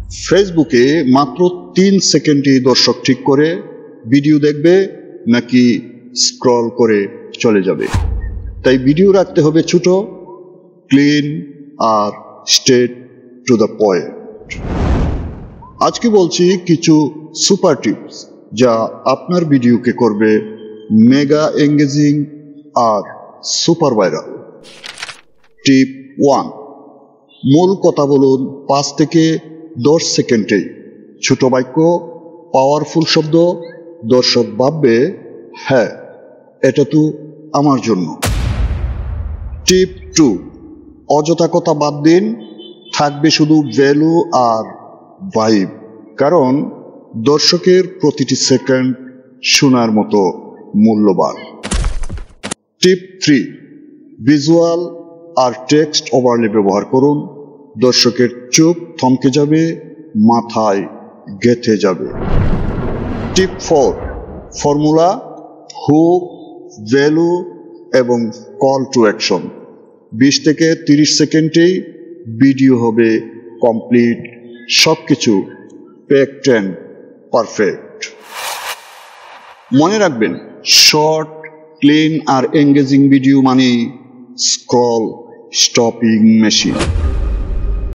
ফেসবুকে মাত্র 3 সেকেন্ডে দর্শক ঠিক করে ভিডিও দেখবে নাকি স্ক্রল করে চলে যাবে। তাই ভিডিও রাখতে হবে ছোট, ক্লিন আর স্ট্রেট টু দ্য পয়েন্ট। আজকে বলছি কিছু সুপার টিপস যা আপনার ভিডিওকে করবে মেগা এঙ্গেজিং আর সুপার ভাইরাল। টিপ 1, মূল কথা বলুন 5 থেকে 10 সেকেন্ডে। ছোট বাক্য, পাওয়ারফুল শব্দ, দর্শক ভাববে হ্যাঁ এটা তো আমার জন্য। টিপ 2, অযথা কথা বাদ দিন, থাকবে শুধু ভ্যালু আর ভাইব, কারণ দর্শকের প্রতিটি সেকেন্ড শোনার মতো মূল্যবান। টিপ 3, ভিজুয়াল আর টেক্সট ওভারলে ব্যবহার করুন, দর্শকের চোখ থমকে যাবে, মাথায় গেঁথে যাবে। টিপ 4, ফর্মুলা, হুক, ভ্যালু এবং কল টু অ্যাকশন। 20 থেকে 30 সেকেন্ডেই ভিডিও হবে কমপ্লিট, সবকিছু প্যাকড এন্ড পারফেক্ট। মনে রাখবেন, শর্ট, ক্লিন আর এঙ্গেজিং ভিডিও মানে স্ক্রল স্টপিং মেশিন।